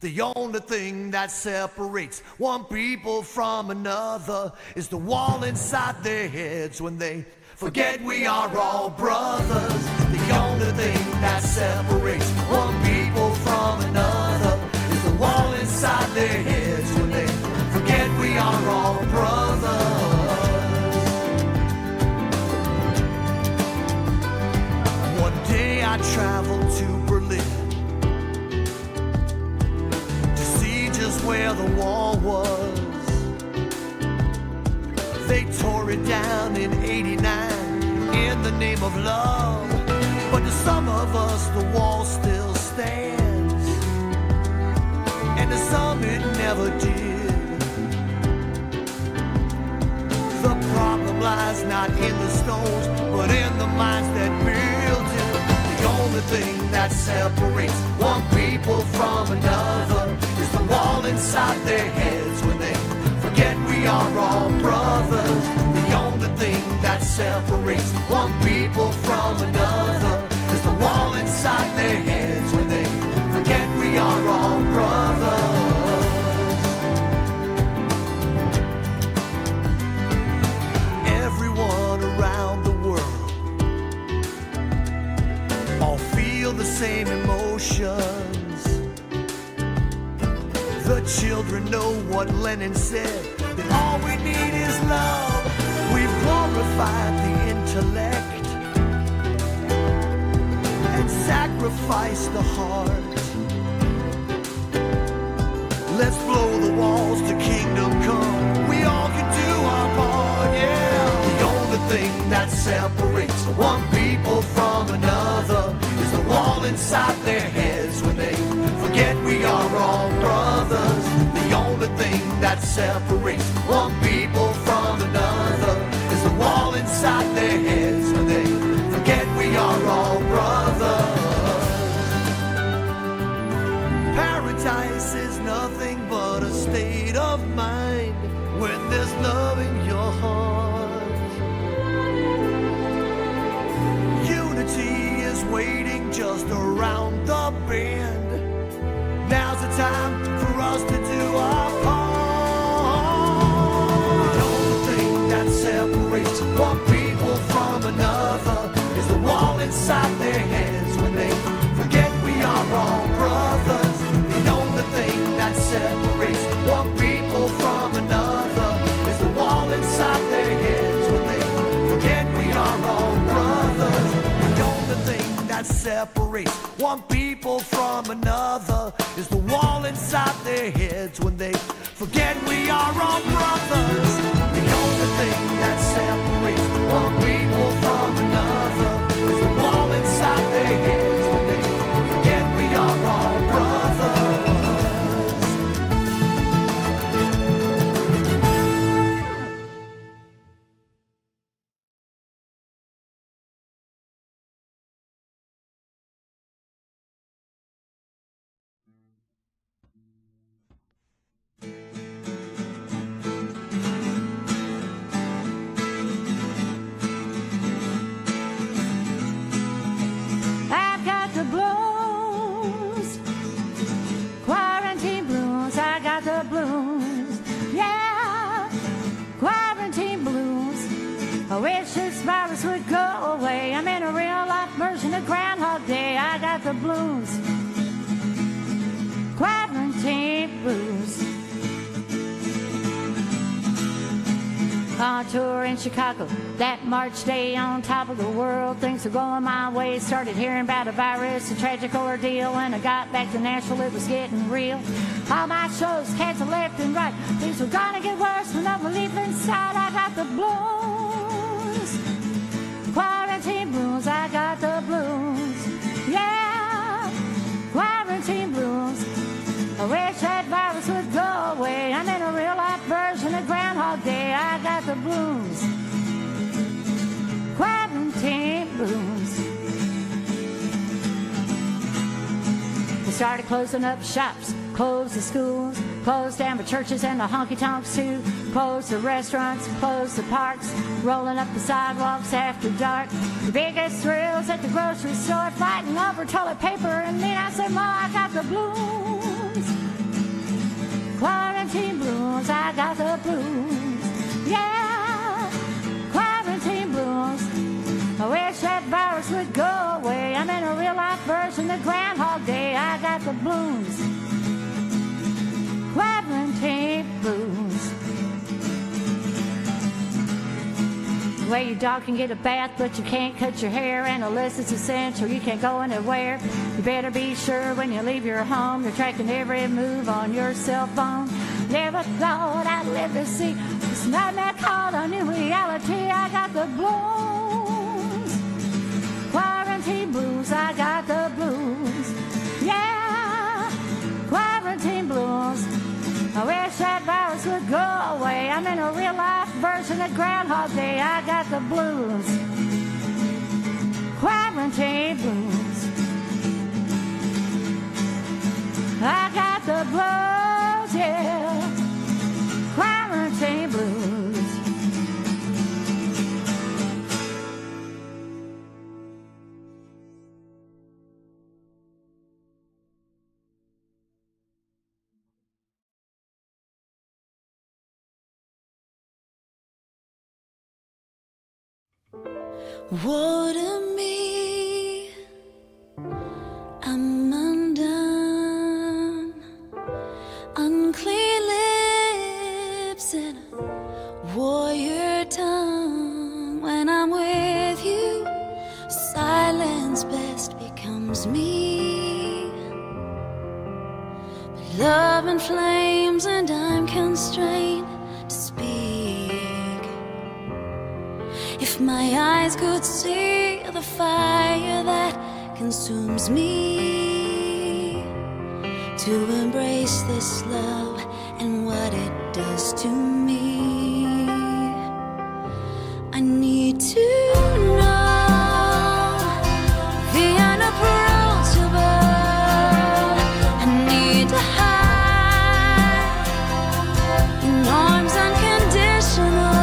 The only thing that separates one people from another is the wall inside their heads when they forget we are all brothers. The only thing that separates one people from another is the wall inside their heads when they forget we are all brothers. One day I traveled to Berlin where the wall was. They tore it down in '89 in the name of love, but to some of us the wall still stands, and to some it never did. The problem lies not in the stones, but in the minds that built it. The only thing that separates one people from another is the wall inside their heads when they forget we are all brothers. The only thing that separates one people from another is the wall inside their heads when they forget we are all brothers. Everyone around the world all feel the same emotions. The children know what Lenin said, that all we need is love. We've glorified the intellect and sacrificed the heart. Let's blow the walls to kingdom come. We all can do our part, yeah. The only thing that separates one people from another is the wall inside their heads when they forget we are all brothers. The only thing that separates one people from another is the wall inside their heads when they forget we are all brothers. Paradise is nothing but a state of mind when there's love in your heart. Unity is waiting just around the bend. Now's the time for us to do our part. The only thing that separates one people from another is the wall inside their heads when they forget we are all brothers. The only thing that separates one people from another is the wall inside their heads when they forget we are all brothers. The only thing that separates one people from another is the wall inside their heads when they forget we are all brothers. The only thing that separates one people from another is the wall inside their heads when they forget we are all brothers. I've got the blues, quarantine blues, I got the blues, yeah, quarantine blues. I wish this virus would go away. I'm in a real life version of Groundhog Day. I got the blues, quarantine blues. On tour in Chicago, that March day on top of the world, things were going my way. Started hearing about a virus, a tragic ordeal. When I got back to Nashville, it was getting real. All my shows canceled left and right. Things were gonna get worse when I was leaving inside. I got the blues, quarantine blues. I got the blues, yeah, quarantine blues. I wish that virus would go away. I'm in a real life version of Groundhog Day. I got the blues, quarantine blues. They started closing up shops, closed the schools, closed down the churches and the honky-tonks too, closed the restaurants, closed the parks, rolling up the sidewalks after dark. The biggest thrills at the grocery store, fighting over toilet paper, and then I said, Ma, I got the blues, the blues. Quarantine blues. Well, your dog can get a bath, but you can't cut your hair. And unless it's essential, you can't go anywhere. You better be sure when you leave your home, they're tracking every move on your cell phone. Never thought I'd live to see this nightmare called a new reality. I got the blues. Quarantine blues, I got the blues. Yeah, quarantine blues. I wish that virus would go away. I'm in a real life version of Groundhog Day. I got the blues. Quarantine blues. I got the blues, yeah. Quarantine blues. Woe to me, I'm undone. Unclean lips and a warrior tongue. When I'm with you, silence best becomes me. But love and flames and I'm constrained to speak. If my eyes could see the fire that consumes me, to embrace this love and what it does to me, I need to know the unapproachable. I need to hide in arms unconditional.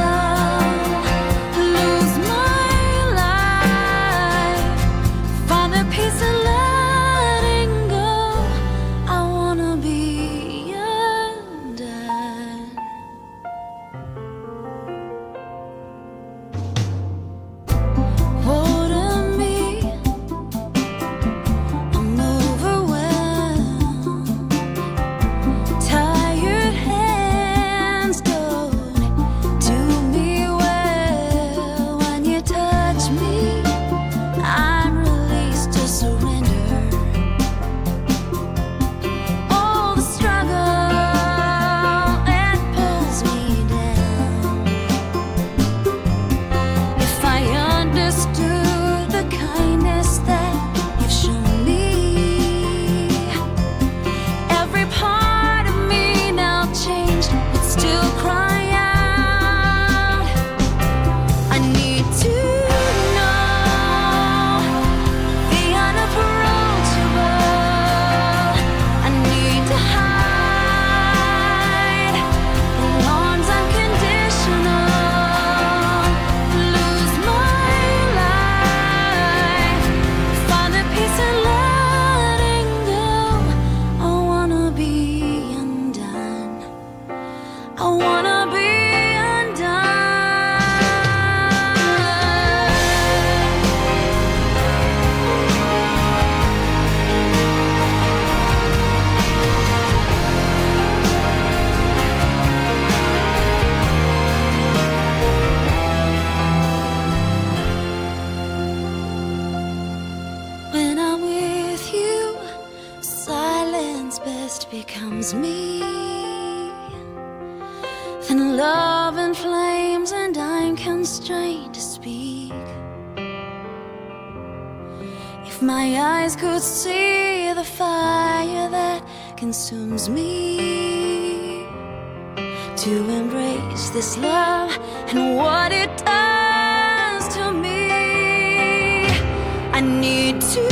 Becomes me, then love and flames and I'm constrained to speak. If my eyes could see the fire that consumes me, to embrace this love and what it does to me, I need to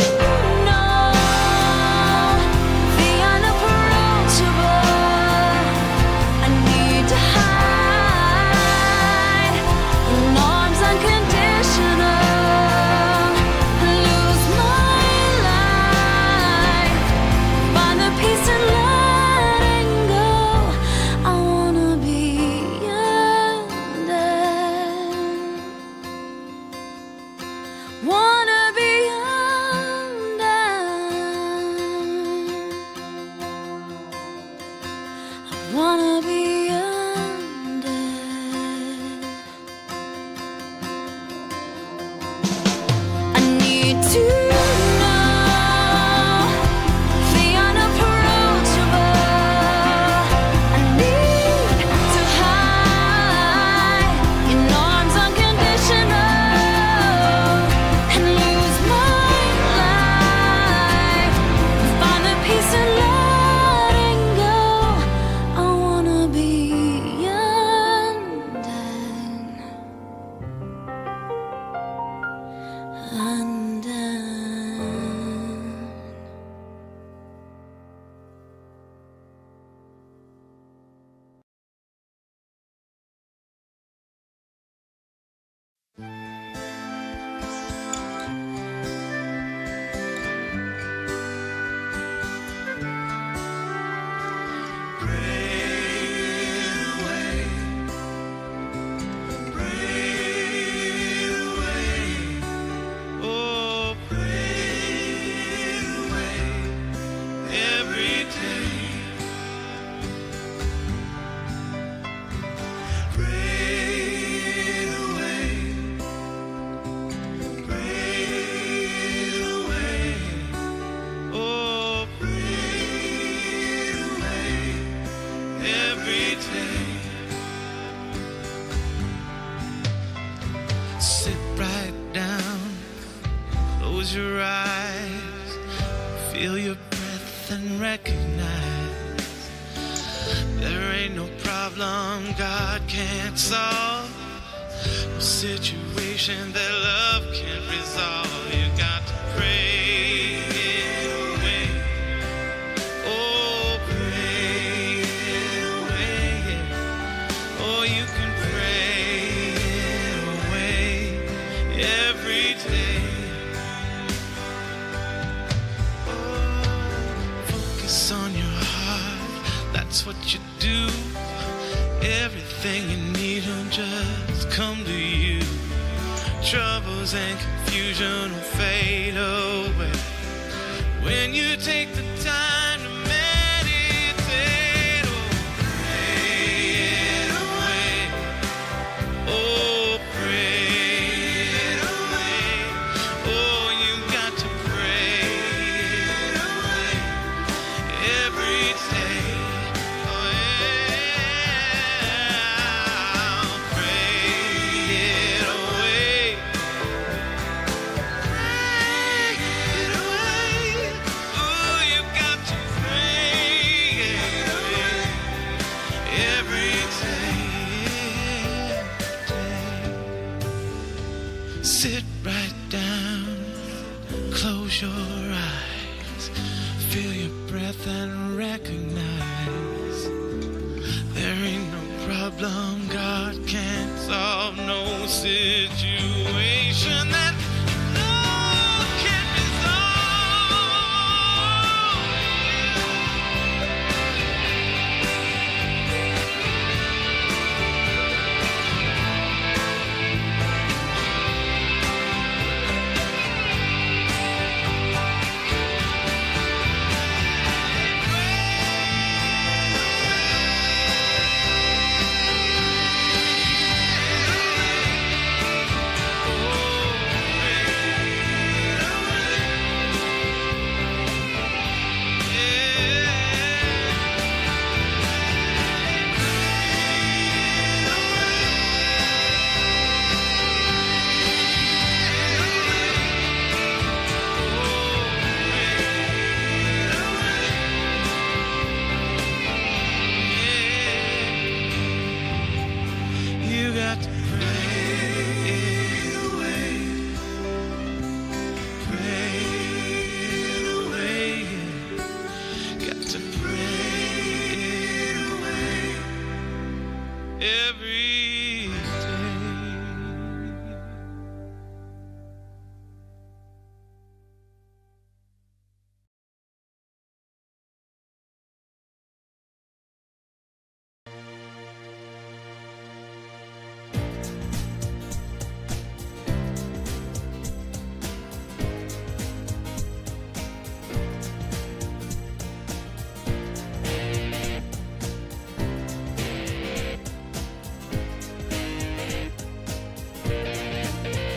wanna be problem God can't solve, no situation that love can't resolve. You got to pray it away. Oh, pray it away. Oh, you can pray it away every day. Oh, focus on your heart, that's what you do. Everything you need will just come to you. Troubles and confusion will fade away when you take the time to meditate. Oh, pray it away. Oh, pray it away. Oh, you got to pray it away every day. Oh, yeah. Pray it away. Pray it away. Oh, you got to pray it away every day. Sit right down, close your eyes, feel your breath and recognize there ain't no problem God can't solve, no situation that love can't You got to pray it away. Pray it away. Got to pray it away every day.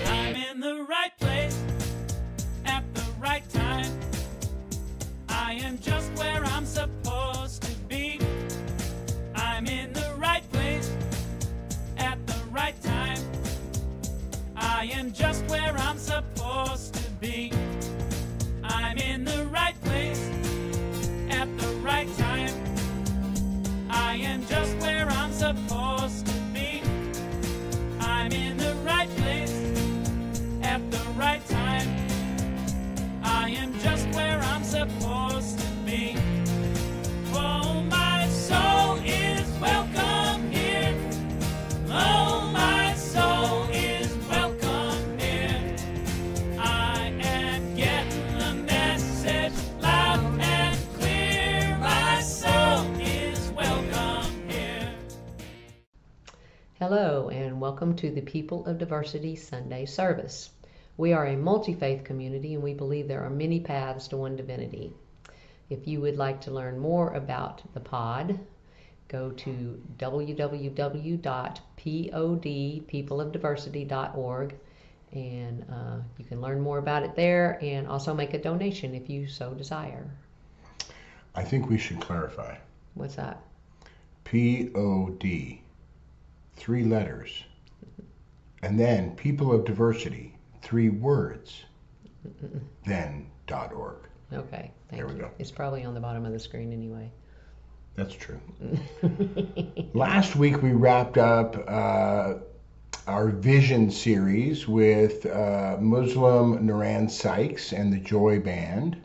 I'm in the right place at the right time. I am just where I'm supposed to be. I'm in the right place at the right time. I am just where I'm supposed to be. I'm in the right place at the right time. I am just where I'm supposed to be. I'm in the right place at the right time. I am just where I'm supposed to be. Oh, my soul is welcome here. Oh, my soul is welcome here. I am getting the message loud and clear. My soul is welcome here. Hello, and welcome to the People of Diversity Sunday service. We are a multi-faith community, and we believe there are many paths to one divinity. If you would like to learn more about the pod, go to www.peopleofdiversity.org, and you can learn more about it there, and also make a donation if you so desire. I think we should clarify. What's that? POD, 3 letters, and then People of Diversity, 3 words, then .org. Okay, thank There we you. go. It's probably on the bottom of the screen anyway. That's true. Last week we wrapped up our Vision series with Muslim Naran Sykes and the Joy Band.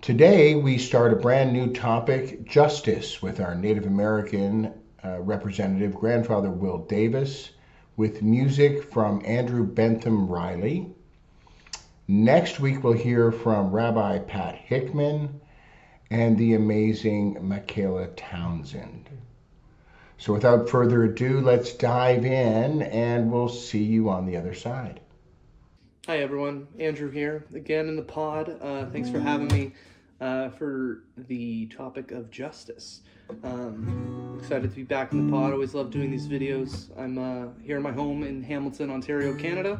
Today we start a brand new topic, justice, with our Native American representative, Grandfather Will Davis, with music from Andrew Bentham Riley. Next week we'll hear from Rabbi Pat Hickman and the amazing Michaela Townsend. So without further ado, let's dive in and we'll see you on the other side. Hi everyone, Andrew here, again in the pod. Thanks for having me for the topic of justice. Excited to be back in the pod. Always love doing these videos. I'm here in my home in Hamilton, Ontario, Canada.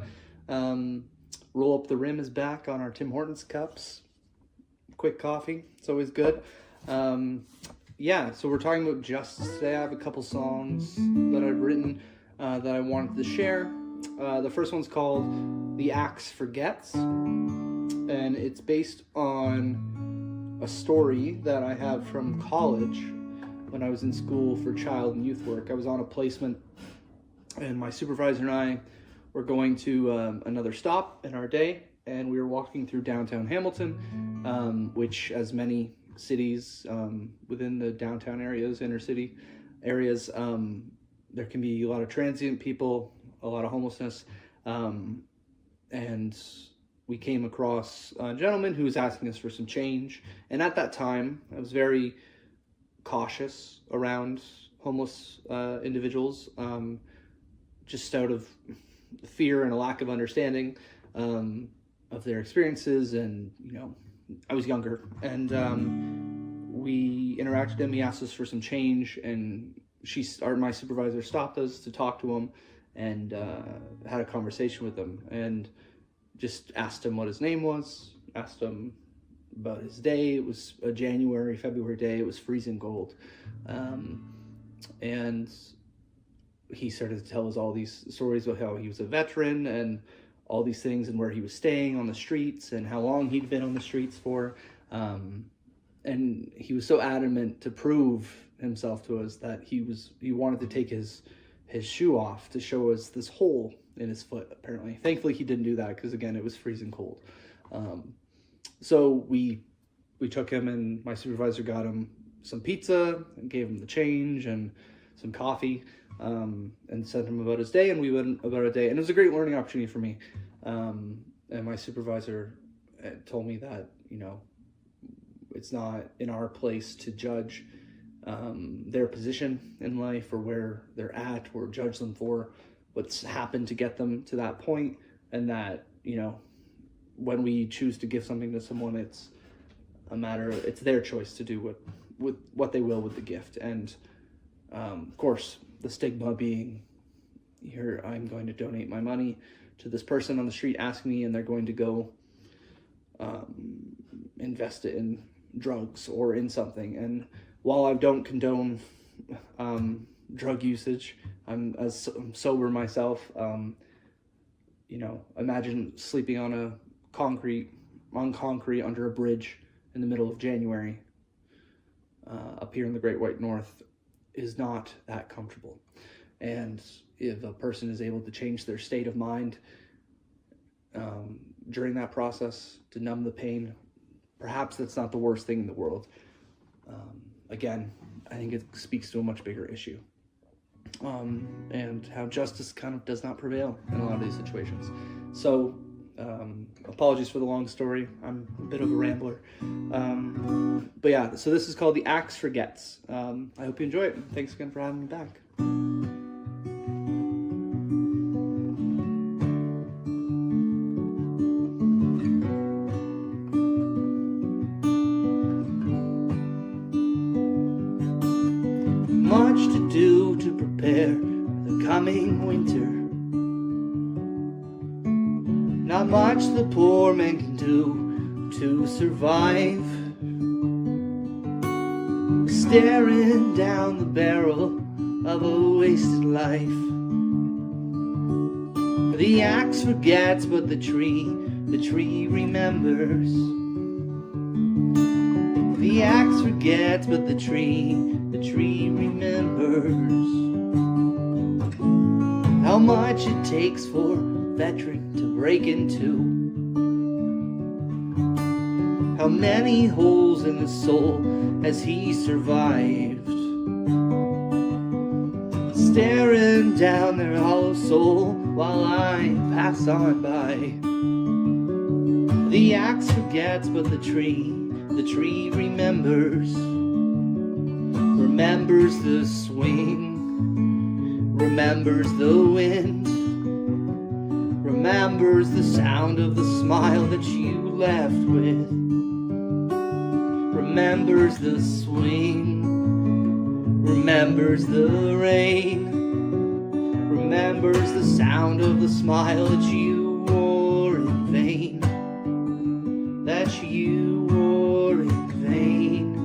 Roll Up the Rim is back on our Tim Hortons cups. Quick coffee, it's always good. Yeah, so we're talking about justice today. I have a couple songs that I've written that I wanted to share. The first one's called The Axe Forgets, and it's based on a story that I have from college when I was in school for child and youth work. I was on a placement, and my supervisor and I were going to another stop in our day, and we were walking through downtown Hamilton, which, as many cities within the downtown areas, inner city areas, there can be a lot of transient people, a lot of homelessness, and we came across a gentleman who was asking us for some change. And at that time, I was very cautious around homeless individuals, just out of fear and a lack of understanding of their experiences. And, you know, I was younger, and we interacted with him. He asked us for some change, and my supervisor stopped us to talk to him and had a conversation with him, and just asked him what his name was, asked him about his day. It was a February day. It was freezing cold. And he started to tell us all these stories about how he was a veteran and all these things, and where he was staying on the streets and how long he'd been on the streets for. And he was so adamant to prove himself to us that he wanted to take his shoe off to show us this hole in his foot, apparently. Thankfully, he didn't do that because, again, it was freezing cold. So we took him, and my supervisor got him some pizza and gave him the change and some coffee, and sent him about his day, and we went about a day. And it was a great learning opportunity for me. And my supervisor told me that, you know, it's not in our place to judge their position in life or where they're at, or judge them for what's happened to get them to that point. And that, you know, when we choose to give something to someone, it's their choice to do what they will with the gift. And of course, the stigma being, here, I'm going to donate my money to this person on the street asking me, and they're going to go invest it in drugs or in something. And while I don't condone drug usage, I'm sober myself. You know, imagine sleeping on concrete under a bridge in the middle of January up here in the Great White North is not that comfortable. And if a person is able to change their state of mind during that process to numb the pain, perhaps that's not the worst thing in the world. Again, I think it speaks to a much bigger issue. And how justice kind of does not prevail in a lot of these situations. So, apologies for the long story. I'm a bit of a rambler. But yeah, so this is called The Axe Forgets. I hope you enjoy it. Thanks again for having me back. Much to do to prepare the coming winter. Not much the poor man can do to survive. Staring down the barrel of a wasted life. The axe forgets, but the tree remembers. The axe forgets, but the tree remembers. How much it takes for a veteran to break into. How many holes in his soul has he survived? Staring down their hollow soul while I pass on by. The axe forgets, but the tree remembers. Remembers the swing, remembers the wind, remembers the sound of the smile that you left with. Remembers the swing, remembers the rain, remembers the sound of the smile that you wore in vain, that you wore in vain,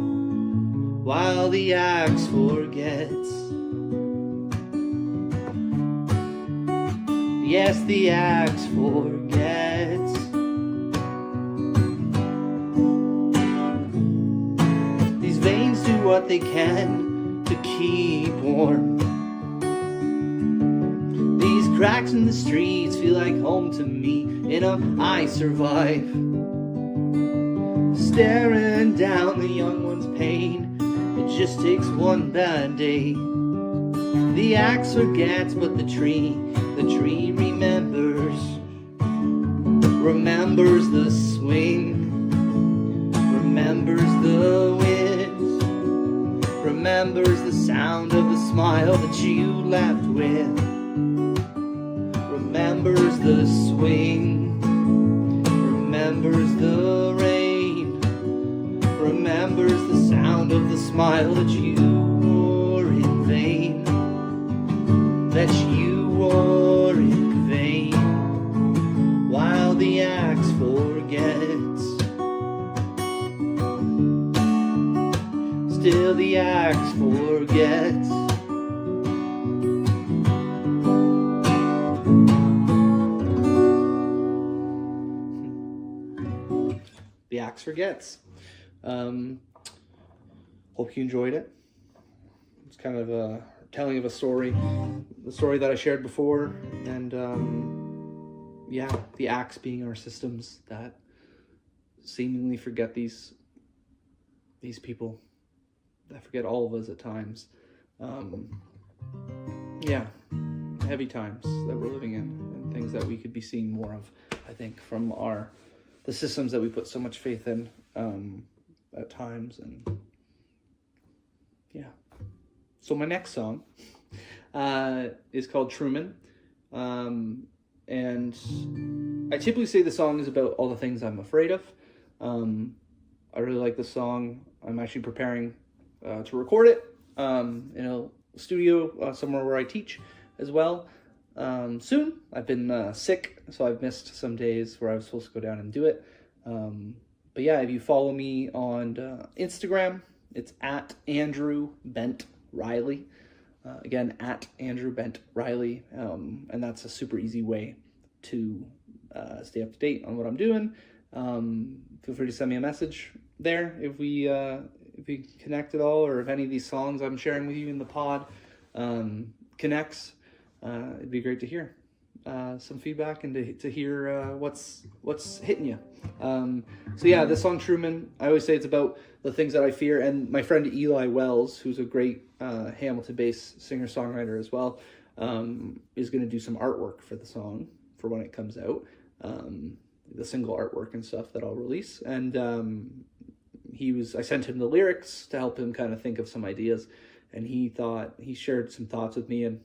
while the axe forgets. Yes, the axe forgets. These veins do what they can to keep warm. These cracks in the streets feel like home to me. I survive. Staring down the young one's pain. It just takes one bad day. The axe forgets, but the tree remembers. Remembers the swing, remembers the wind, remembers the sound of the smile that you left with. Remembers the swing, remembers the rain, remembers the sound of the smile that you wore in vain, that you wore in vain, while the axe forgets. Still the axe forgets. The axe forgets. Hope you enjoyed it. It's kind of a telling of a story, the story that I shared before, and yeah, the axe being our systems that seemingly forget these people, that forget all of us at times. Yeah, heavy times that we're living in, and things that we could be seeing more of, I think, from the systems that we put so much faith in at times. And yeah, so my next song is called Truman, and I typically say the song is about all the things I'm afraid of. I really like this song. I'm actually preparing to record it in a studio somewhere where I teach as well soon. I've been sick, so I've missed some days where I was supposed to go down and do it. But yeah, if you follow me on Instagram, it's at Andrew Bent Riley. Again, at Andrew Bent Riley. And that's a super easy way to stay up to date on what I'm doing. Feel free to send me a message there if we connect at all, or if any of these songs I'm sharing with you in the pod connects. It'd be great to hear some feedback and to hear what's hitting you. So yeah, the song Truman, I always say it's about the things that I fear, and my friend Eli Wells, who's a great Hamilton-based singer-songwriter as well, is going to do some artwork for the song for when it comes out, the single artwork and stuff that I'll release. And I sent him the lyrics to help him kind of think of some ideas, and he shared some thoughts with me. And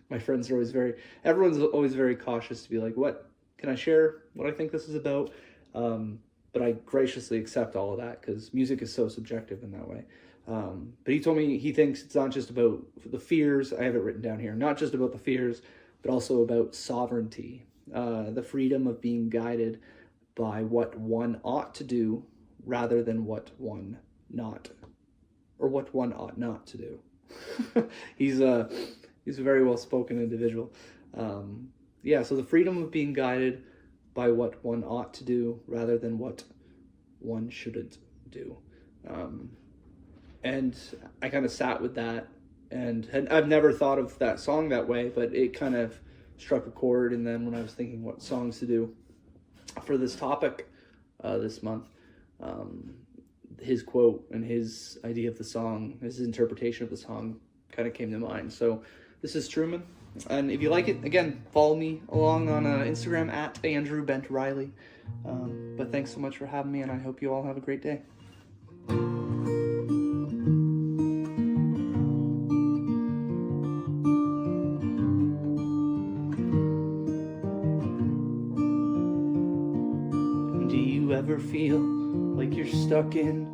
my friends are everyone's always very cautious to be like, what can I share what I think this is about? But I graciously accept all of that, because music is so subjective in that way. But he told me he thinks it's not just about the fears, I have it written down here, not just about the fears, but also about sovereignty, the freedom of being guided by what one ought to do rather than what one ought not to do. He's a very well-spoken individual. Yeah, so the freedom of being guided by what one ought to do rather than what one shouldn't do. And I kind of sat with that, and I've never thought of that song that way, but it kind of struck a chord. And then when I was thinking what songs to do for this topic this month, his quote and his idea of the song, his interpretation of the song kind of came to mind. So this is Truman. And if you like it, again, follow me along on Instagram at Andrew Bent Riley. But thanks so much for having me, and I hope you all have a great day. Do you ever feel like you're stuck in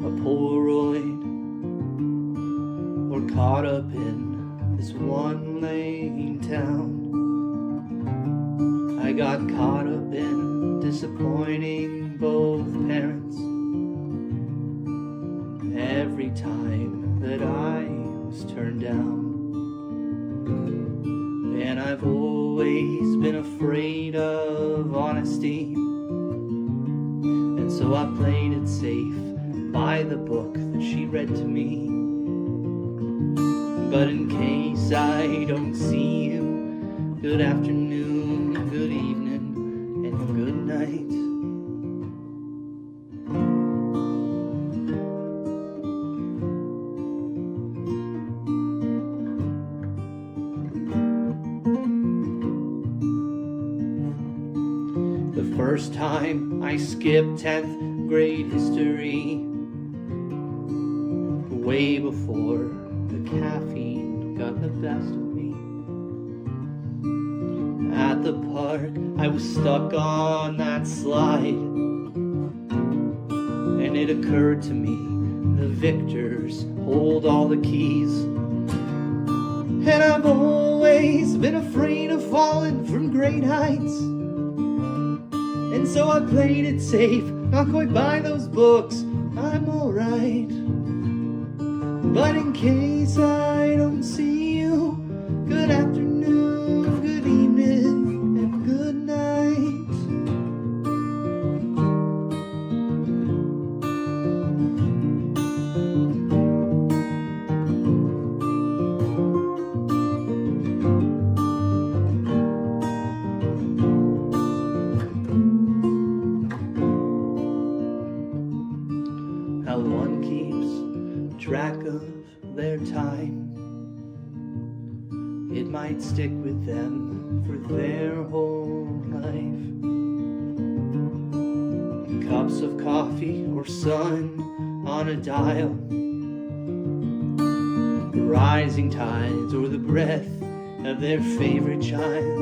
a Polaroid, or caught up in this one-lane town? I got caught up in disappointing both parents every time that I was turned down. And I've always been afraid of honesty, and so I played it safe by the book that she read to me. But in case I don't see you, good afternoon, good evening, and good night. The first time I skipped 10th grade history, way before the caffeine got the best of me. At the park, I was stuck on that slide, and it occurred to me the victors hold all the keys. And I've always been afraid of falling from great heights, and so I played it safe, not quite by those books, I'm alright. But in case I don't see you, good afternoon, good evening, and good night. How one keeps track of their time, it might stick with them for their whole life. Cups of coffee or sun on a dial, the rising tides or the breath of their favorite child.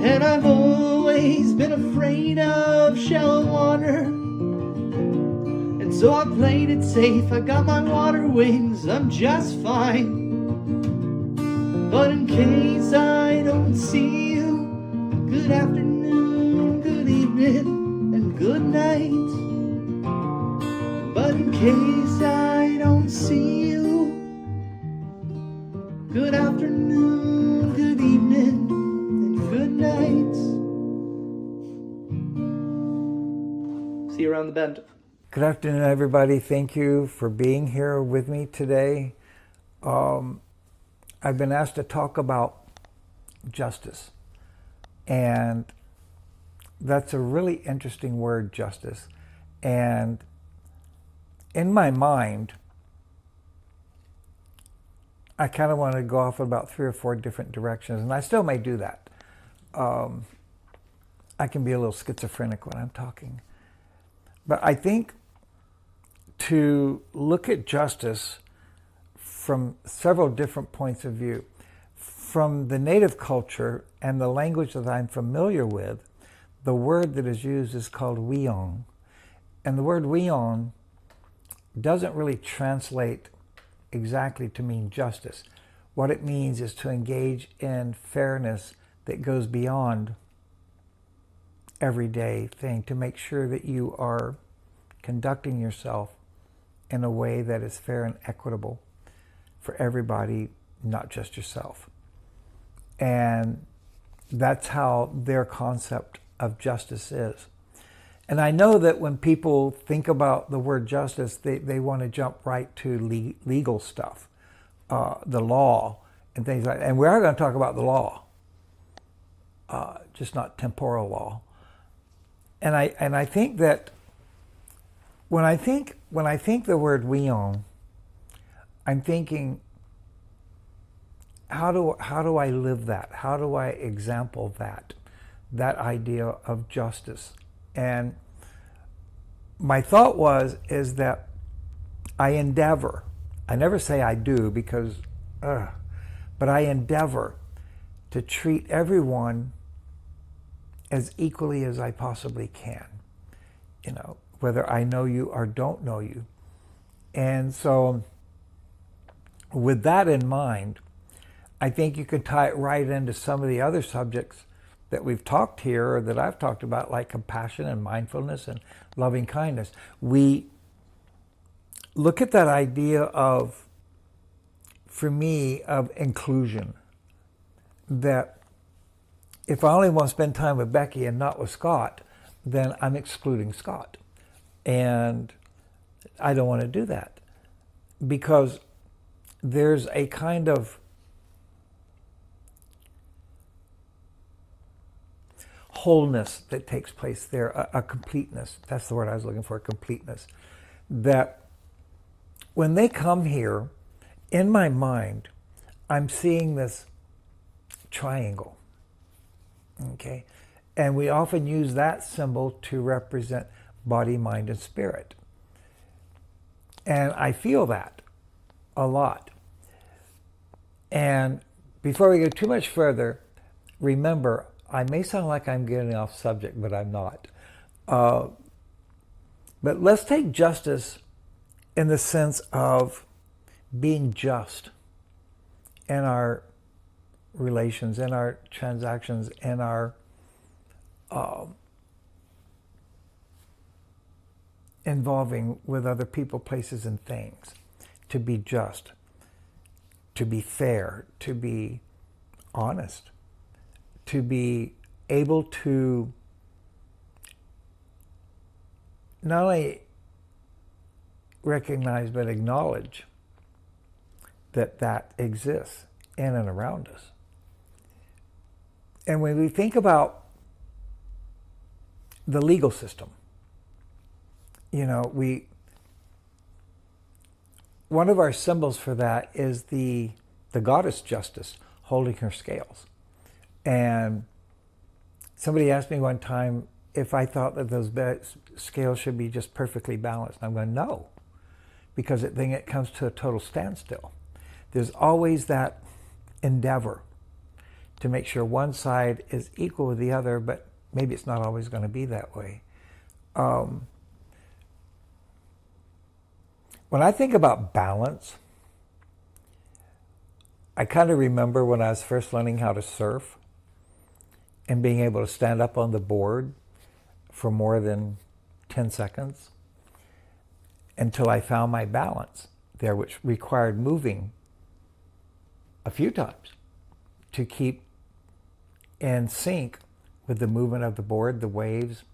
And I've always been afraid of shallow water, so I played it safe, I got my water wings, I'm just fine. But in case I don't see you, good afternoon, good evening, and good night. But in case I don't see you, good afternoon, good evening, and good night. See you around the bend. Good afternoon, everybody. Thank you for being here with me today. I've been asked to talk about justice, and that's a really interesting word, justice. And in my mind, I kind of want to go off about 3 or 4 different directions, and I still may do that. I can be a little schizophrenic when I'm talking. But I think to look at justice from several different points of view, from the native culture and the language that I'm familiar with, the word that is used is called wion. And the word wion doesn't really translate exactly to mean justice. What it means is to engage in fairness that goes beyond everyday thing, to make sure that you are conducting yourself in a way that is fair and equitable for everybody, not just yourself. And that's how their concept of justice is. And I know that when people think about the word justice, they want to jump right to legal stuff, the law and things like that. And we are going to talk about the law, just not temporal law. And I think that when I think the word weon, I'm thinking, how do I live that? How do I example that idea of justice? And my thought is that I endeavor, I never say I do because, but I endeavor to treat everyone as equally as I possibly can, you know, whether I know you or don't know you. And so with that in mind, I think you could tie it right into some of the other subjects that we've talked here, or that I've talked about, like compassion and mindfulness and loving kindness. We look at that idea of, for me, of inclusion. That if I only want to spend time with Becky and not with Scott, then I'm excluding Scott. And I don't want to do that, because there's a kind of wholeness that takes place there, a completeness. That's the word I was looking for, completeness. That when they come here, in my mind, I'm seeing this triangle, okay? And we often use that symbol to represent body, mind, and spirit. And I feel that a lot. And before we go too much further, remember, I may sound like I'm getting off subject, but I'm not. But let's take justice in the sense of being just in our relations, in our transactions, in our involving with other people, places, and things. To be just, to be fair, to be honest, to be able to not only recognize but acknowledge that that exists in and around us. And when we think about the legal system, you know, one of our symbols for that is the goddess Justice holding her scales. And somebody asked me one time if I thought that those scales should be just perfectly balanced. And I'm going, no, because then it comes to a total standstill. There's always that endeavor to make sure one side is equal with the other, but maybe it's not always going to be that way. When I think about balance, I kind of remember when I was first learning how to surf and being able to stand up on the board for more than 10 seconds until I found my balance there, which required moving a few times to keep in sync with the movement of the board, the waves,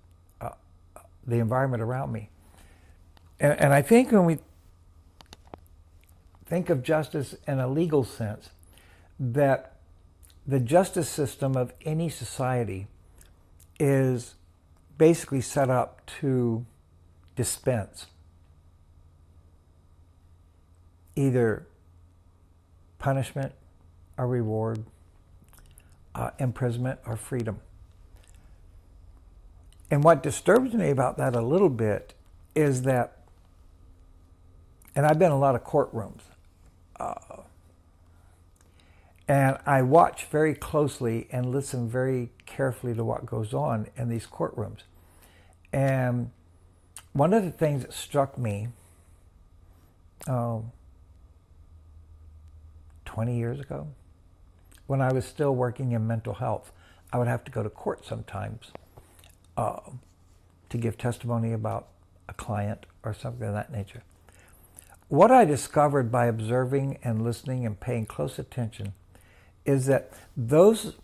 the environment around me. And I think when we think of justice in a legal sense, that the justice system of any society is basically set up to dispense either punishment or reward, imprisonment or freedom. And what disturbs me about that a little bit is that, and I've been in a lot of courtrooms, and I watch very closely and listen very carefully to what goes on in these courtrooms. And one of the things that struck me 20 years ago, when I was still working in mental health, I would have to go to court sometimes to give testimony about a client or something of that nature. What I discovered by observing and listening and paying close attention is that those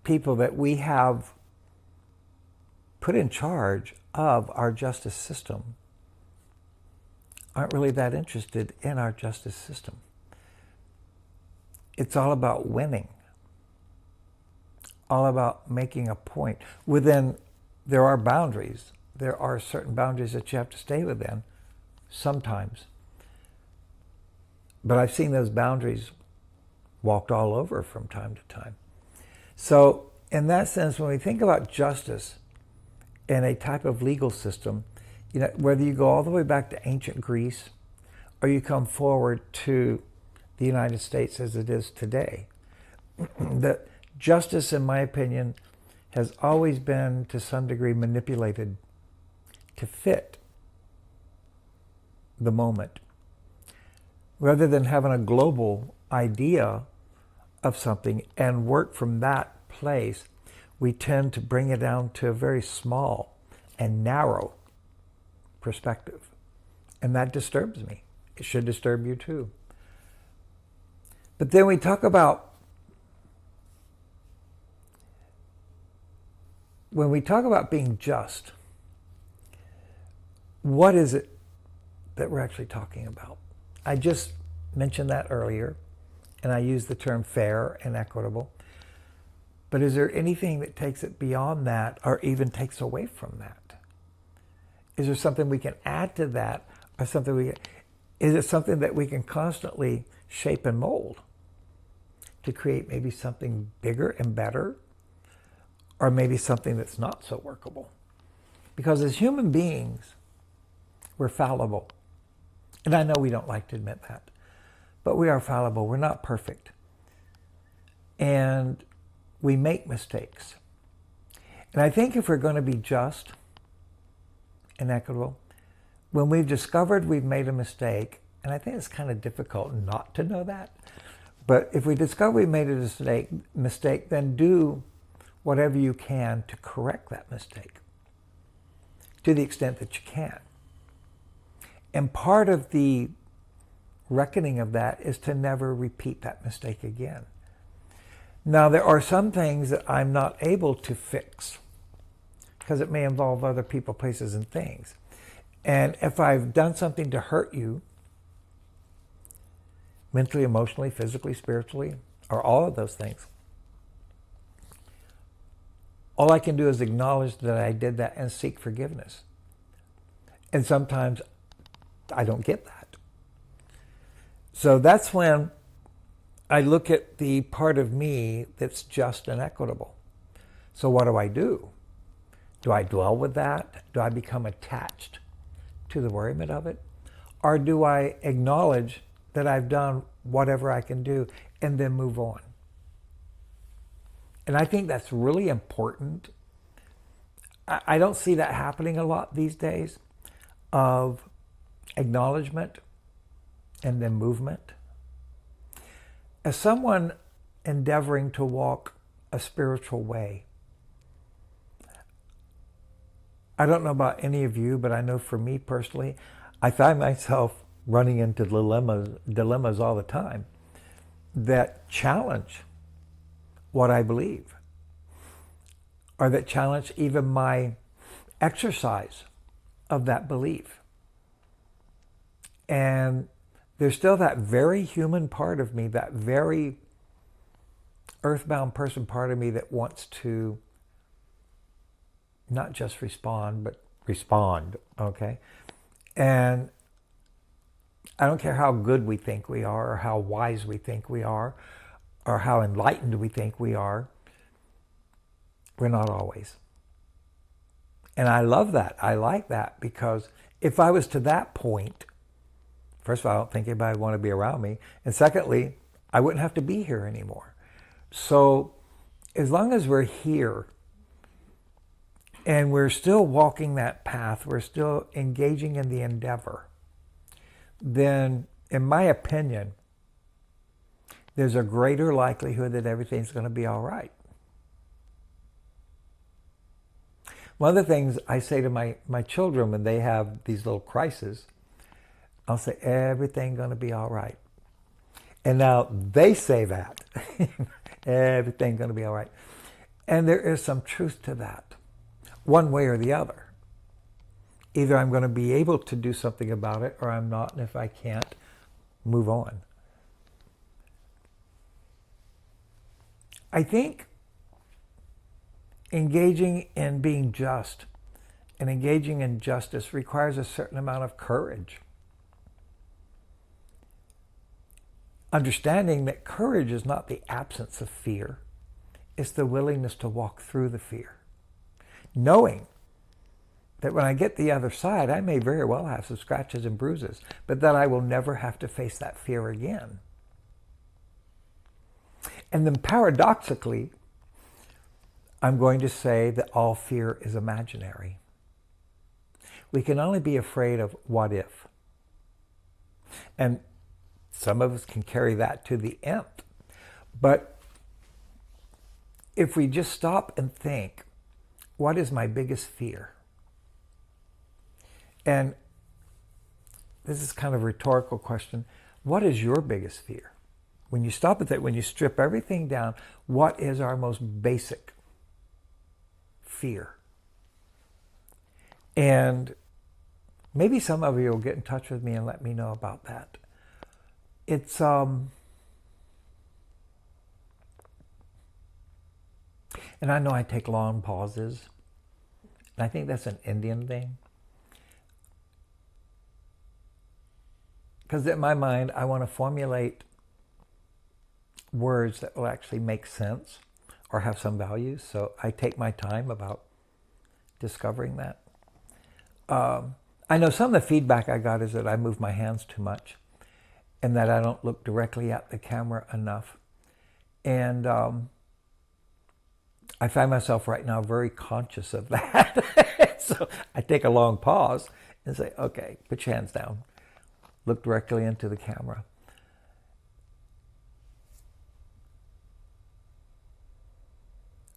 people that we have put in charge of our justice system aren't really that interested in our justice system. It's all about winning, all about making a point. There are boundaries. There are certain boundaries that you have to stay within sometimes. But I've seen those boundaries walked all over from time to time. So in that sense, when we think about justice in a type of legal system, whether you go all the way back to ancient Greece or you come forward to the United States as it is today, that justice, in my opinion, has always been to some degree manipulated to fit the moment. Rather than having a global idea of something and work from that place, we tend to bring it down to a very small and narrow perspective. And that disturbs me. It should disturb you too. But then we talk about, when we talk about being just, what is it that we're actually talking about? I just mentioned that earlier, and I used the term fair and equitable. But is there anything that takes it beyond that or even takes away from that? Is there something we can add to that, or is it something that we can constantly shape and mold to create maybe something bigger and better, or maybe something that's not so workable? Because as human beings, we're fallible. And I know we don't like to admit that, but we are fallible. We're not perfect. And we make mistakes. And I think if we're going to be just and equitable, when we've discovered we've made a mistake, and I think it's kind of difficult not to know that, but if we discover we made a mistake, then do whatever you can to correct that mistake to the extent that you can. And part of the reckoning of that is to never repeat that mistake again. Now, there are some things that I'm not able to fix because it may involve other people, places, and things. And if I've done something to hurt you, mentally, emotionally, physically, spiritually, or all of those things, all I can do is acknowledge that I did that and seek forgiveness. And sometimes I don't get that. So that's when I look at the part of me that's just and equitable. So what do? Do I dwell with that? Do I become attached to the worriment of it? Or do I acknowledge that I've done whatever I can do and then move on? And I think that's really important. I don't see that happening a lot these days, of acknowledgement and then movement. As someone endeavoring to walk a spiritual way, I don't know about any of you, but I know for me personally, I find myself running into dilemmas all the time that challenge what I believe, or that challenge even my exercise of that belief. And there's still that very human part of me, that very earthbound person part of me that wants to not just respond, but respond, okay? And I don't care how good we think we are, or how wise we think we are, or how enlightened we think we are. We're not always. And I love that. I like that, because if I was to that point, first of all, I don't think anybody would want to be around me. And secondly, I wouldn't have to be here anymore. So as long as we're here and we're still walking that path, we're still engaging in the endeavor, then in my opinion, there's a greater likelihood that everything's going to be all right. One of the things I say to my children when they have these little crises, I'll say, everything's going to be all right. And now they say that. Everything's going to be all right. And there is some truth to that. one way or the other. Either I'm going to be able to do something about it or I'm not, and if I can't, move on. I think engaging in being just and engaging in justice requires a certain amount of courage. Understanding that courage is not the absence of fear, it's the willingness to walk through the fear. Knowing that when I get the other side, I may very well have some scratches and bruises, but that I will never have to face that fear again. And then paradoxically, I'm going to say that all fear is imaginary. We can only be afraid of what if. And some of us can carry that to the nth. But if we just stop and think, what is my biggest fear? And this is kind of a rhetorical question. What is your biggest fear? When you stop and think, when you strip everything down, what is our most basic fear? And maybe some of you will get in touch with me and let me know about that. It's and I know I take long pauses, and I think that's an Indian thing. Because in my mind, I want to formulate words that will actually make sense or have some value. So I take my time about discovering that. I know some of the feedback I got is that I move my hands too much and that I don't look directly at the camera enough. And I find myself right now very conscious of that. So I take a long pause and say, okay, put your hands down. Look directly into the camera.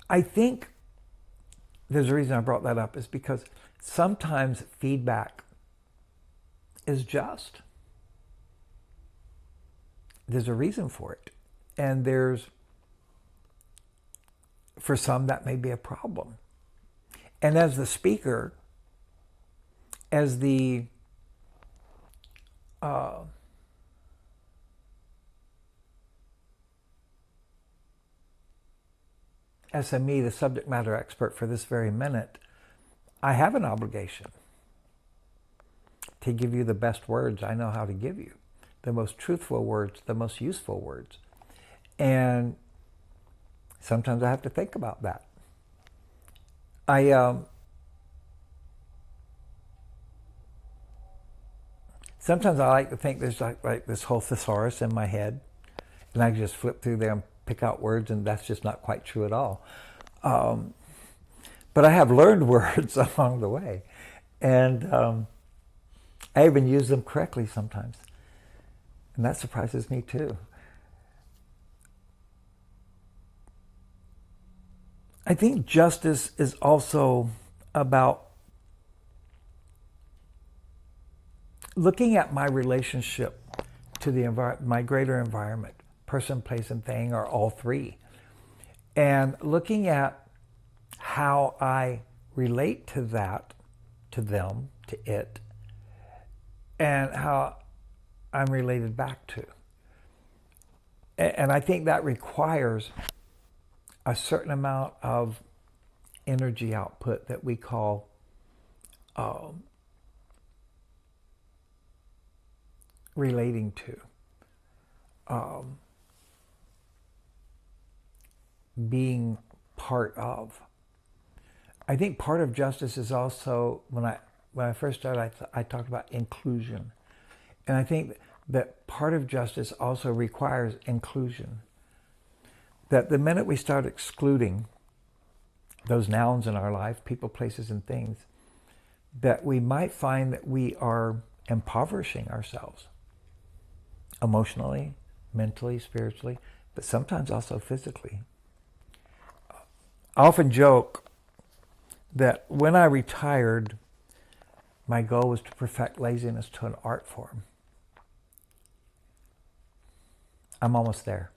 I think there's a reason I brought that up is because sometimes feedback is just. There's a reason for it. And for some, that may be a problem. And as the speaker, as the SME, the subject matter expert for this very minute, I have an obligation to give you the best words I know how to give you, the most truthful words, the most useful words. And sometimes I have to think about that. Sometimes I like to think there's like this whole thesaurus in my head, and I can just flip through there and pick out words, and that's just not quite true at all. But I have learned words along the way, and I even use them correctly sometimes, and that surprises me too. I think justice is also about looking at my relationship to my greater environment, person, place, and thing, or all three, and looking at how I relate to that, to them, to it, and how I'm related back to. And I think that requires a certain amount of energy output that we call relating to, being part of. I think part of justice is also, when I first started, I talked about inclusion. And I think that part of justice also requires inclusion. That the minute we start excluding those nouns in our life, people, places, and things, that we might find that we are impoverishing ourselves. Emotionally, mentally, spiritually, but sometimes also physically. I often joke that when I retired, my goal was to perfect laziness to an art form. I'm almost there.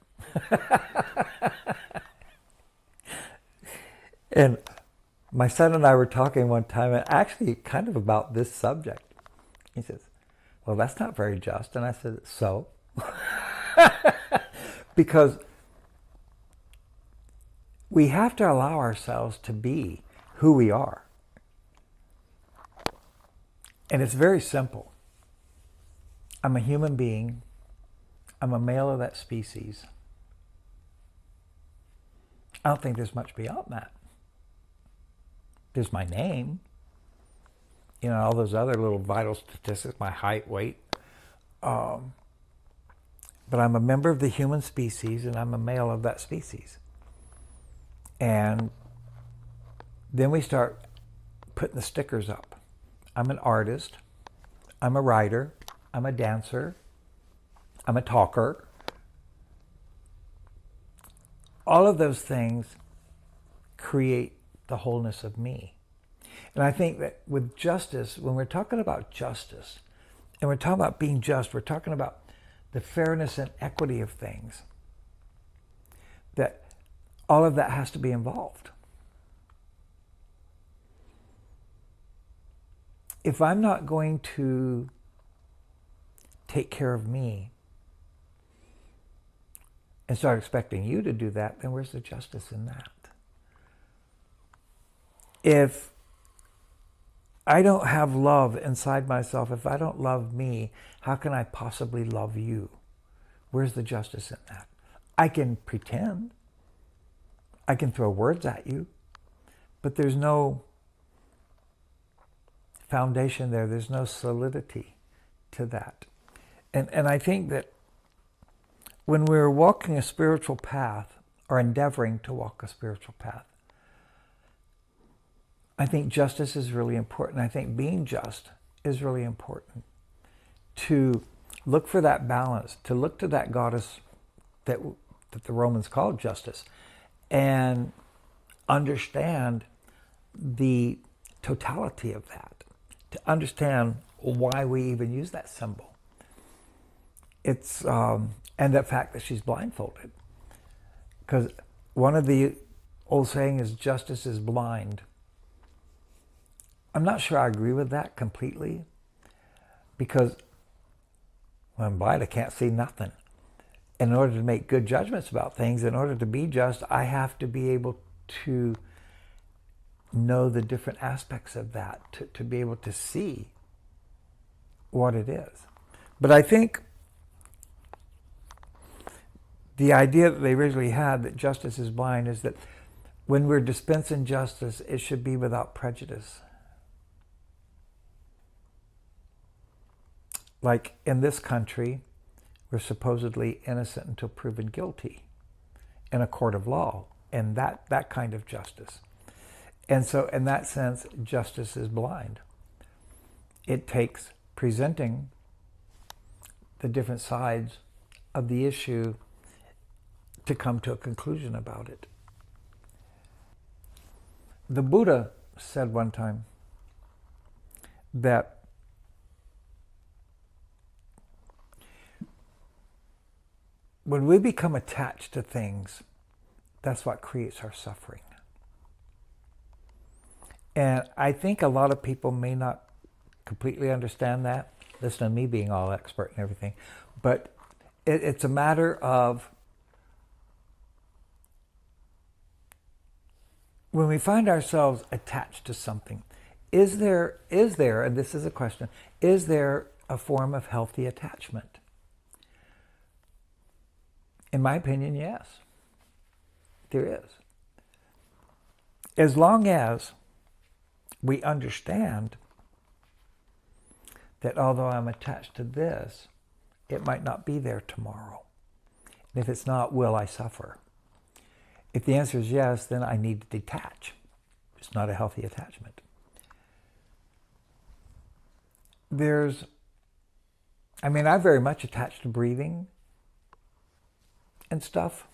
And My son and I were talking one time, and actually kind of about this subject. He says, well, that's not very just. And I said, so? Because we have to allow ourselves to be who we are. And it's very simple. I'm a human being. I'm a male of that species. I don't think there's much beyond that. There's my name. You know, all those other little vital statistics, my height, weight. But I'm a member of the human species, and I'm a male of that species. And then we start putting the stickers up. I'm an artist. I'm a writer. I'm a dancer. I'm a talker. All of those things create the wholeness of me. And I think that with justice, when we're talking about justice, and we're talking about being just, we're talking about the fairness and equity of things, that all of that has to be involved. If I'm not going to take care of me and start expecting you to do that, then where's the justice in that? If I don't have love inside myself, if I don't love me, how can I possibly love you? Where's the justice in that? I can pretend. I can throw words at you, but there's no foundation there. There's no solidity to that. And I think that when we're walking a spiritual path, or endeavoring to walk a spiritual path, I think justice is really important. I think being just is really important. To look for that balance, to look to that goddess that the Romans called justice, and understand the totality of that, to understand why we even use that symbol. It's and the fact that she's blindfolded, because one of the old saying is justice is blind. I'm not sure I agree with that completely, because when I'm blind, I can't see nothing. In order to make good judgments about things, in order to be just, I have to be able to know the different aspects of that, to be able to see what it is. But I think the idea that they originally had, that justice is blind, is that when we're dispensing justice, it should be without prejudice. Like in this country, we're supposedly innocent until proven guilty in a court of law, and that kind of justice. And so in that sense, justice is blind. It takes presenting the different sides of the issue to come to a conclusion about it. The Buddha said one time that when we become attached to things, that's what creates our suffering. And I think a lot of people may not completely understand that. Listen to me being all expert and everything. But it's a matter of when we find ourselves attached to something, is there, and this is a question, is there a form of healthy attachment? In my opinion, yes, there is. As long as we understand that although I'm attached to this, it might not be there tomorrow. And if it's not, will I suffer? If the answer is yes, then I need to detach. It's not a healthy attachment. I'm very much attached to breathing and stuff.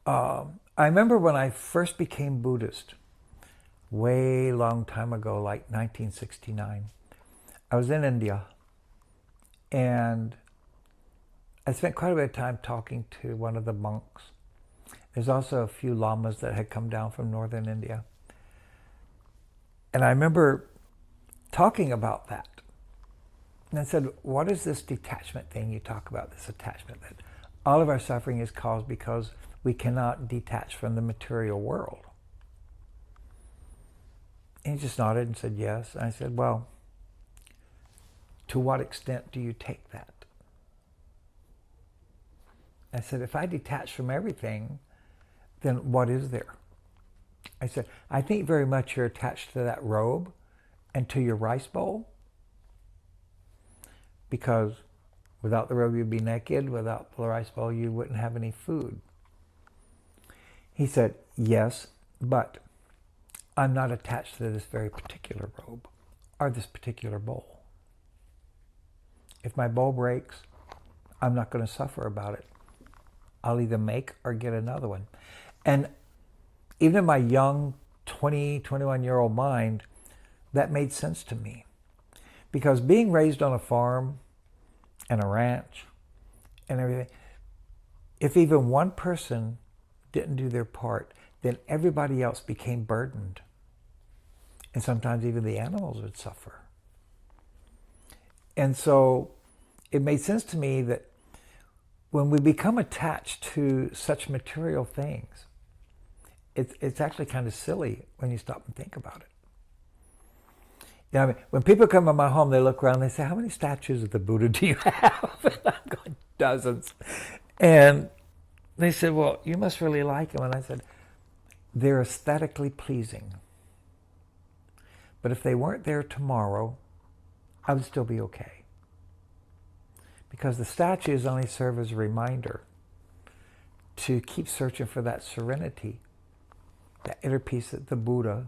I remember when I first became Buddhist, way long time ago, like 1969. I was in India, and I spent quite a bit of time talking to one of the monks. There's also a few lamas that had come down from northern India. And I remember talking about that. And I said, what is this detachment thing you talk about, this attachment? That all of our suffering is caused because we cannot detach from the material world. And he just nodded and said, yes. And I said, well, to what extent do you take that? I said, if I detach from everything, then what is there? I said, I think very much you're attached to that robe and to your rice bowl, because without the robe you'd be naked, without the rice bowl you wouldn't have any food. He said, yes, but I'm not attached to this very particular robe or this particular bowl. If my bowl breaks, I'm not going to suffer about it. I'll either make or get another one. And even in my young 20, 21-year-old mind, that made sense to me. Because being raised on a farm and a ranch and everything, if even one person didn't do their part, then everybody else became burdened. And sometimes even the animals would suffer. And so it made sense to me that when we become attached to such material things, it's actually kind of silly when you stop and think about it. You know, I mean, when people come to my home, they look around and they say, how many statues of the Buddha do you have? And I'm going, dozens. And they said, well, you must really like them. And I said, they're aesthetically pleasing. But if they weren't there tomorrow, I would still be okay. Because the statues only serve as a reminder to keep searching for that serenity, that inner peace that the Buddha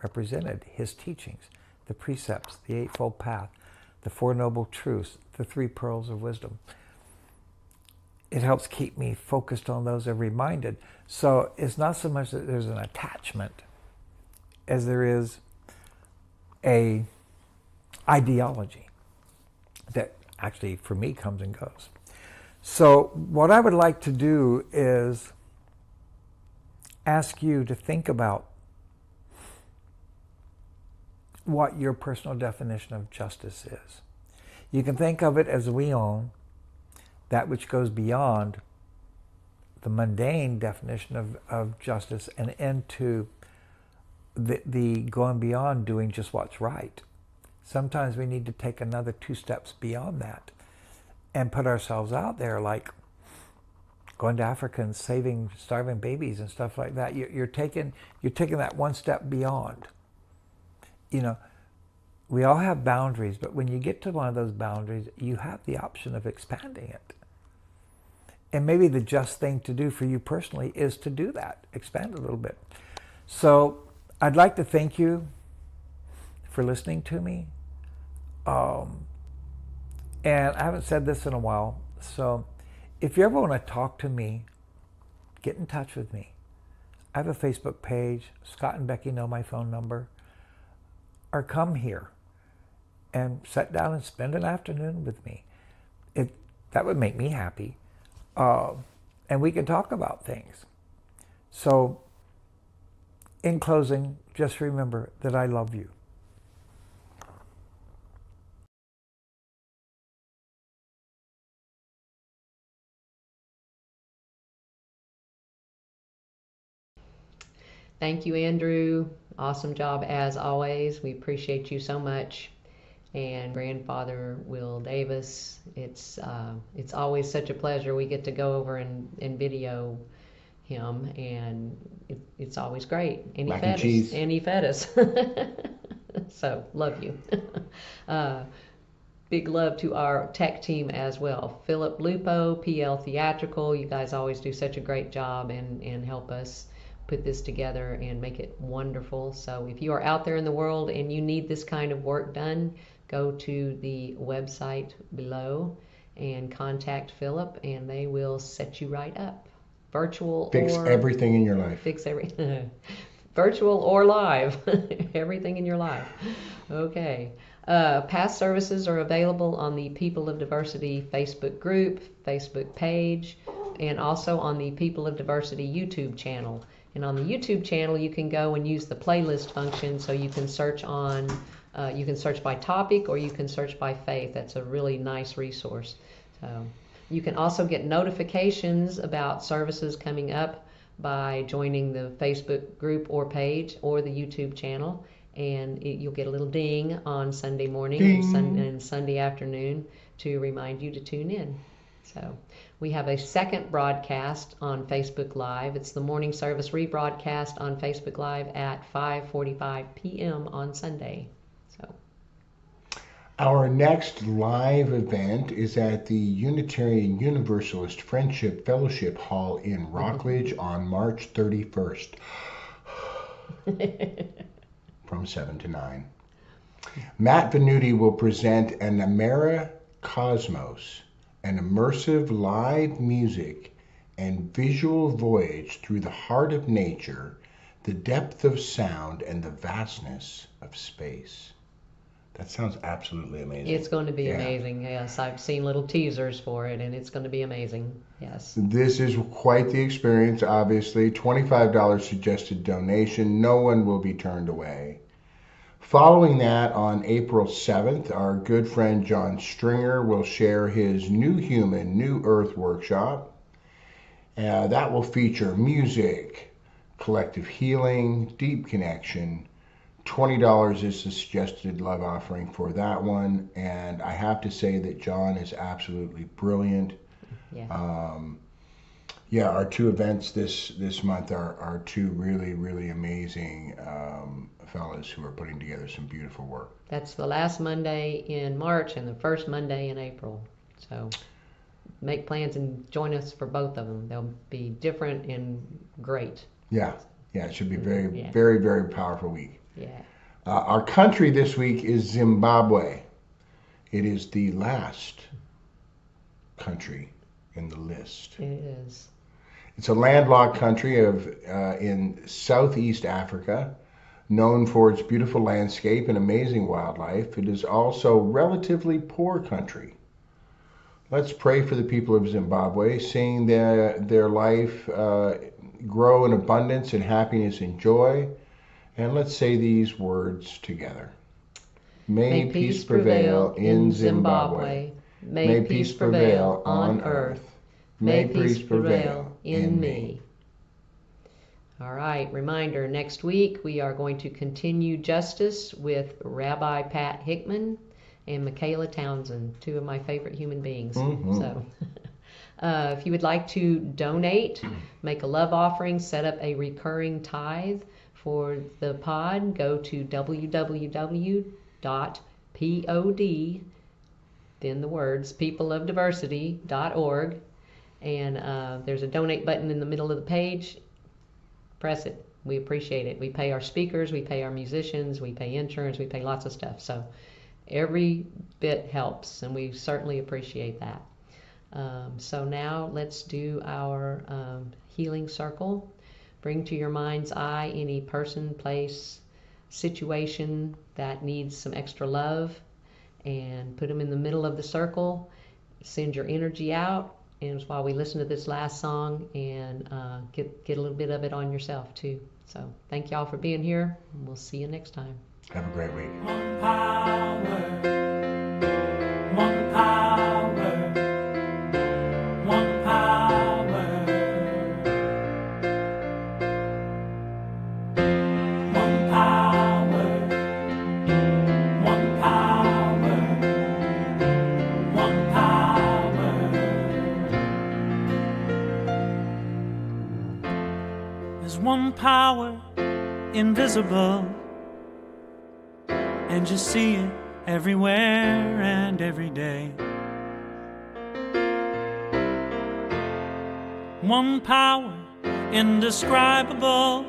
represented, his teachings, the precepts, the Eightfold Path, the Four Noble Truths, the Three Pearls of Wisdom. It helps keep me focused on those and reminded. So it's not so much that there's an attachment as there is a ideology that actually, for me, comes and goes. So what I would like to do is ask you to think about what your personal definition of justice is. You can think of it as Wiyong, that which goes beyond the mundane definition of justice and into the going beyond doing just what's right. Sometimes we need to take another 2 steps beyond that and put ourselves out there, like going to Africa and saving starving babies and stuff like that. You're taking that 1 step beyond. You know, we all have boundaries, but when you get to one of those boundaries, you have the option of expanding it. And maybe the just thing to do for you personally is to do that, expand a little bit. So I'd like to thank you for listening to me. And I haven't said this in a while, so if you ever want to talk to me, get in touch with me. I have a Facebook page. Scott and Becky know my phone number. Or come here and sit down and spend an afternoon with me. That would make me happy. And we can talk about things. So, in closing, just remember that I love you. Thank you, Andrew. Awesome job as always. We appreciate you so much. And grandfather Will Davis, it's always such a pleasure. We get to go over and video him, and it's always great. And he fed us. And he fed us. So love you. Big love to our tech team as well. Philip Lupo, PL Theatrical. You guys always do such a great job and help us put this together and make it wonderful. So if you are out there in the world and you need this kind of work done, go to the website below and contact Philip, and they will set you right up. Virtual fix or everything in your life. Fix everything. Virtual or live. Everything in your life. Okay. Past services are available on the People of Diversity Facebook group, Facebook page, and also on the People of Diversity YouTube channel. And on the YouTube channel, you can go and use the playlist function, so you can search you can search by topic, or you can search by faith. That's a really nice resource. So you can also get notifications about services coming up by joining the Facebook group or page or the YouTube channel, and you'll get a little ding on Sunday morning and Sunday afternoon to remind you to tune in. So we have a second broadcast on Facebook Live. It's the morning service rebroadcast on Facebook Live at 5:45 p.m. on Sunday. So our next live event is at the Unitarian Universalist Friendship Fellowship Hall in Rockledge on March 31st from 7 to 9. Matt Venuti will present an Americosmos, an immersive live music and visual voyage through the heart of nature, the depth of sound, and the vastness of space. That sounds absolutely amazing. it's going to be amazing. Yes, I've seen little teasers for it, and it's going to be amazing. Yes. This is quite the experience, obviously. $25 suggested donation. No one will be turned away. Following that, on April 7th, our good friend John Stringer will share his New Human, New Earth workshop. That will feature music, collective healing, deep connection. $20 is the suggested love offering for that one, and I have to say that John is absolutely brilliant. Yeah. Our two events this month are two really amazing fellas who are putting together some beautiful work. That's the last Monday in March and the first Monday in April. So make plans and join us for both of them. They'll be different and great. Yeah, it should be very powerful week. Yeah. Our country this week is Zimbabwe. It is the last country in the list. It is. It's a landlocked country in Southeast Africa, known for its beautiful landscape and amazing wildlife. It is also a relatively poor country. Let's pray for the people of Zimbabwe, seeing their life grow in abundance and happiness and joy. And let's say these words together. May peace prevail in Zimbabwe. May peace prevail on earth. May peace prevail in me. All right, reminder, next week we are going to continue Justice with Rabbi Pat Hickman and Michaela Townsend, two of my favorite human beings. So if you would like to donate, make a love offering, set up a recurring tithe for the pod, go to www.pod, then the words, peopleofdiversity.org, and there's a donate button in the middle of the page. Press it. We appreciate it. We pay our speakers, we pay our musicians, we pay insurance, we pay lots of stuff. So every bit helps, and we certainly appreciate that. So now let's do our healing circle. Bring to your mind's eye any person, place, situation that needs some extra love, and put them in the middle of the circle. Send your energy out, and while we listen to this last song, and get a little bit of it on yourself too. So thank y'all for being here, and we'll see you next time. Have a great week. One power, one power, one power, one power, one power, one power. There's one power invisible, and you see it everywhere and every day. One power indescribable,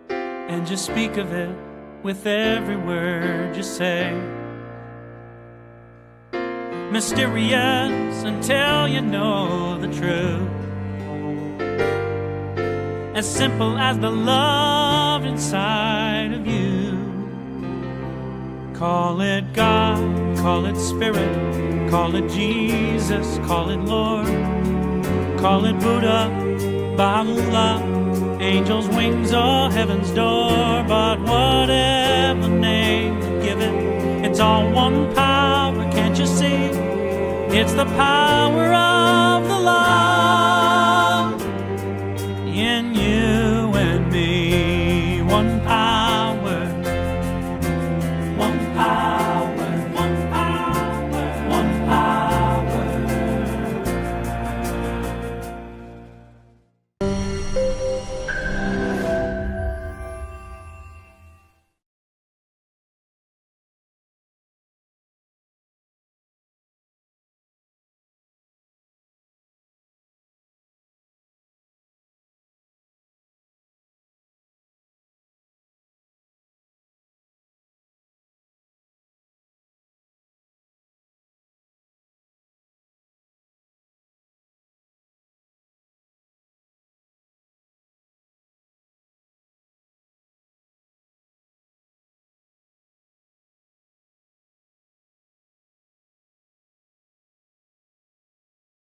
and you speak of it with every word you say. Mysterious until you know the truth, as simple as the love inside of you. Call it God, call it Spirit, call it Jesus, call it Lord, call it Buddha, Baha'u'llah, angels' wings or heaven's door, but whatever name you give it, it's all one power, can't you see? It's the power of